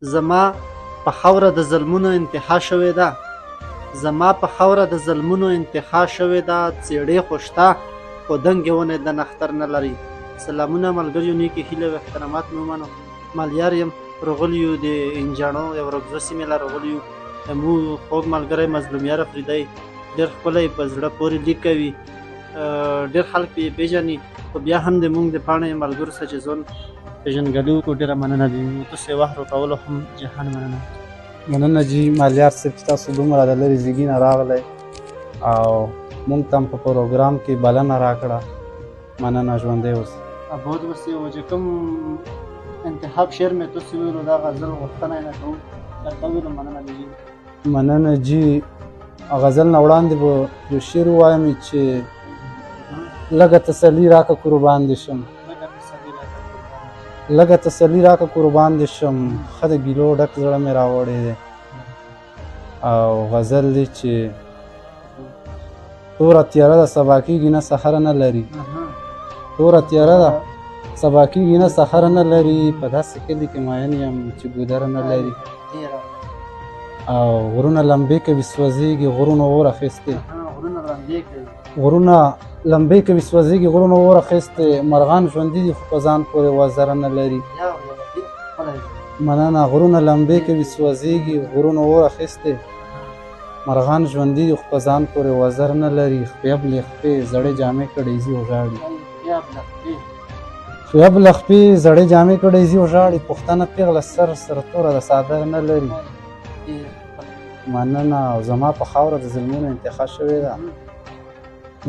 زما په خاوره د ظلمونو انتها شوې ده، زما په خاوره د ظلمونو انتها شوې ده، څېړې خو شته خو دنګې ونې د نختر نه لري. سلامونه ملګریو، نیکې هیلې او احترامات مې ومنو. مالیار یم، راغلي یو د انجاڼو یو رګزو سیمې له راغلي یو. زموږ خوږ ملګری مظلومیار افریدی ډېر ښکلی په زړه پورې لیک کوي، ډېر خلک پې یې پېژني، خو بیا هم د موږ د پاڼې ملګرو سره چې ژوند پېژندګلوي وکړو ډېره مننه د تاسو یې وخت راکولو هم جهان مننه. مننه جي مالیار صاحب چې تاسو دومره د لرې ځیږي نه راغلی او موږ ته هم په پروګرام کې بلنه راکړه. مننه، ژوندی اوسئ. اباد اوسئ. او چې کوم انتخاب شعر مې تاسو ویلو دا غزل غوښتنه یې نه کوم درته ویلو. مننه د جي. مننه جي. غزل نه وړاندې به یو شعر ووایم چې لږه تسلي راکه قربان دې شم، لږه تسلي راکه قربان دې شم، ښه د ګیلو ډک زړه مې راوړی دی. او غزل دی چې توره تیاره ده سبا کېږي نه سحر نه لري، توره تیاره ده سبا کېږي نه سحر نه لري، په داسې کلي کې ماین یم چې ګودر نه لري. او غرونه لمبې کوي سوځېږي غرونو اور اخیستی، غرونه لمبې کوي سوځېږي غرونو اور اخیستی، مرغان ژوندي دي خو په ځان پورې وزر نه لري. مننه. غرونه لمبې کوي سوځېږي غرونو اور اخیستی، مرغان ژوندي دي خو په ځان پورې وزر نه لري. خیب له خپې زړې جامې کړې ځي وژاړي، خیب له خپې زړې جامې کړې ځي وژاړي، پښتنه پیغله سر سر توره د څادر نه لري. مننه. او زما په خاوره د ظلمونو انتخا شوې ده،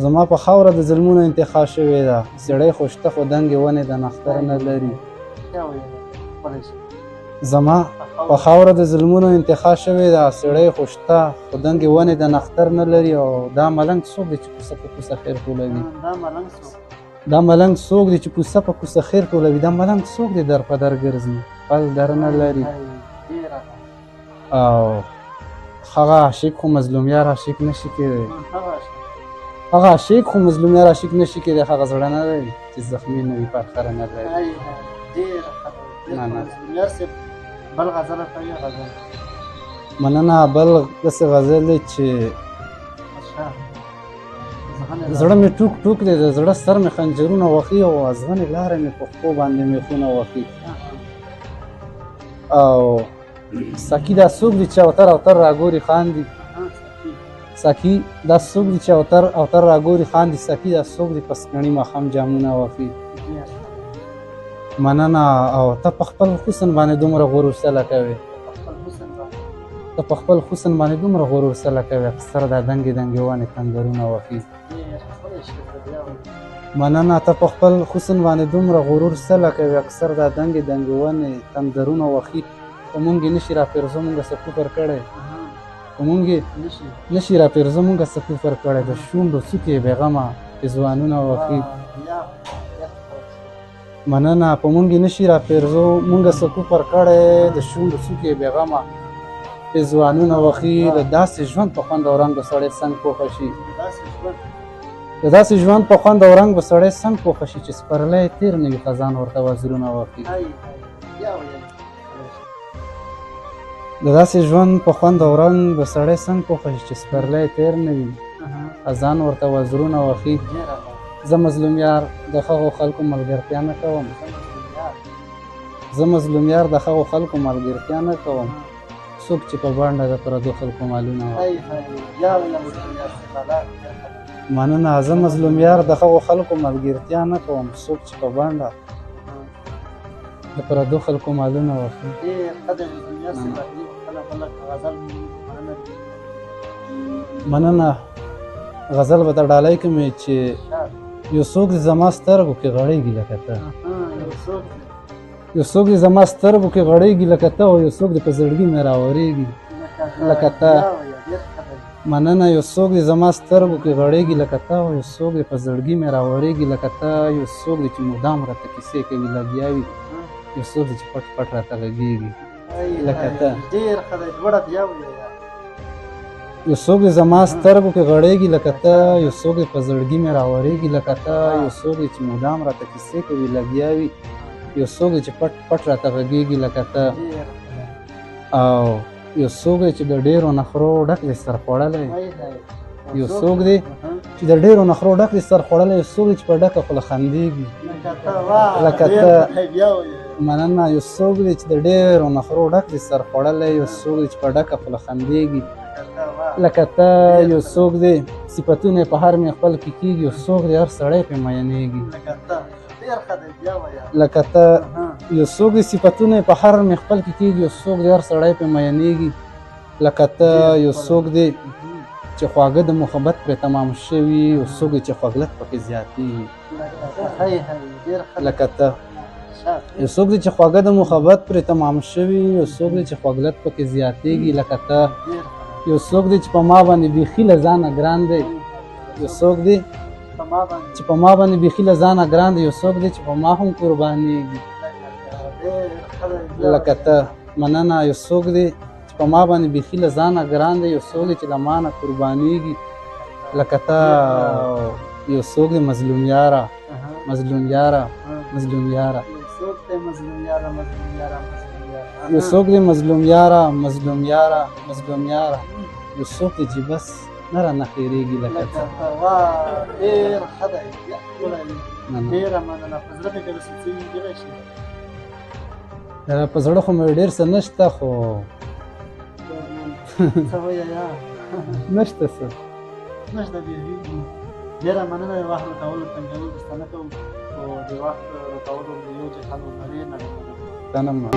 زما په خاوره د ظلمونو انتخا شوې ده، څېړۍ خو شته خو دنګې ونې د نختر نه لري. زما په خاوره د ظلمونو انتخا شوې ده، څېړۍ خو شته خو دنګې ونې د نختر نه لري. او دا ملنګ څوک دی چې کوڅه په کوڅه خیر ټولوي، دا ملنګ څوک دی چې کوڅه په کوڅه خیر ټولوي، دا ملنګ څوک دی در په در ګرځي پل در نه لري. او هغه عاشق خو مظلومیار عاشق نشي کېدی، هغه عاشق خو مظلومیار عاشق نشي کېدی، هغه زړه نه لري چې زخمي نه وي پرخره نه لري. مننه. بل داسې غزل دی چې زړه مې ټوک ټوک دی، د زړه سر مې خنجرونه وخي او ازغنې لارې مې په پښو باندې میخونه وخي. او ساقي دا څوک دی چې اوتر اوتر راګوري خاندي، ساقي دا څوک دی چې اوتر اوتر راګوري خاندي، ساقي دا څوک دی په سکڼي ماښام جامونه وخي. مننه. او ته په خپل حسن باندې دومره غرور سله کوې، ته په خپل حسن باندې دومره غرور سله کوې، اکثر دا دنګې دنګې ونې تندرونه وخي. مننه. ته په خپل حسن باندې دومره غرور سله کوې، اکثر دا دنګې دنګې ونې تندرونه وخي. خو مونږ یې نشي راپېرزو مونږه څه کفر کړی، خو مونږ یې نشي راپېرزو مونږه څه کفر کړی، د شونډو څوکې بې غمه پېزوانونه وخي. مننه. په مونږ یې نشي راپېرزو مونږه څه کفر کړی، د شونډو څوکې بې غمه پېزوانونه وخي. د داسې ژوند په خوند او رنګ به سړی څنګ پوخه شي، د داسې ژوند په خوند او رنګ به سړی څنګ پوخه شي چې سپرلی تېر نه وي خزان ورته وزرونه وخي. د داسې ژوند په خوند او رنګ به سړی څنګ پوخه شي چې سپرلی تېر نه وي خزان ورته وزرونه وخي. زه مظلومیار د هغو خلکو ملګرتیا نه کوم، زه مظلومیار د هغو خلکو ملګرتیا نه کوم، څوک چې په بانډه د پردو خلکو مالونه وخي. مننه. زه مظلومیار د هغو خلکو ملګرتیا نه کوم، څوک چې په بانډه د پردو خلکو مالونه وخي. مننه. غزل به در ډالۍ کومې چې یو څوک دې زما سترګو کې غړېږي لکه ته، یو څوک دې زما سترګو کې غړېږي لکه ته، او یو څوک دې په زړګي مې راورېږي لکه ته. مننه. یو څوک دې زما سترګو کې غړېږي لکه ته، او یو څوک دې په زړګي مې راورېږي لکه ته، یو څوک دې چې مدام راته کیسې کوي لګیا وي، یو څوک دې چې پټ پټ راته غږېږي لکه ته. یو څوک دې زما سترګو کې غړېږي لکه ته، یو څوک دې په زړګي مې راورېږي لکه ته، یو څوک دې چې مدام راته کیسې کوي لګیا وي، یو څوک دی چې پټ پټ راته غږېږي لکه ته. او یو څوک دی چې د ډېرو نخرو ډک دی سر خوړلی یو څوک دی چې د ډېرو نخرو ډک دی سر خوړلی یو څوک دی چې په ډکه خوله خندېږي لکه ته مننه یو څوک دی چې د ډېرو نخرو ډک دی سر خوړلی یو څوک دی چې په ډکه خوله خندېږي لکه ته یو څوک دی صفتونه یې په هر مې خپل کې کېږي یو څوک دی هر سړی پرې مینېږي لکه ته یو څوک دی صفتونه یې په هر مې خپل کې کېږي یو څوک دی هر سړی پرې مینېږي لکه ته یو څوک دی چې خواږه د محبت پرې تمام شوي یو څوک دی چې خوږلت پکې زیاتېږي لکه ته یو څوک دی چې خواږه د محبت پرې تمام شوي یو څوک دی چې خوږلت پکې زیاتېږي لکه ته یو څوک دی چې په ما باندې بیخي له ځانه ګران دی یو څوک دی چې په ما باندې بیخي له ځانه ګران دی یو څوک دی چې په ما هم قربانېږي لکه ته مننه یو څوک دی چې په ما باندې بیخي له ځانه ګران دی یو څوک دی چې له ما نه قربانېږي لکه ته یو څوک دی مظلوم یاره مظلوم یاره مظلوم یاره یو څوک دی مظلوم یاره مظلوم یاره مظلوم یاره یو څوک دی چې بس نه رانه خیرېږي لکه ته ډېر ښه دی ډېره مننه په زړه مې که داسې څه ویلای شي په زړه خو مې ډېر څه نشته خو څه وایه نشته څه نشته بېخي ډېره مننه د وخت راکولو تنګول درته نه کوم خو د وخت راکولو د یو جهان ډېر نه مننه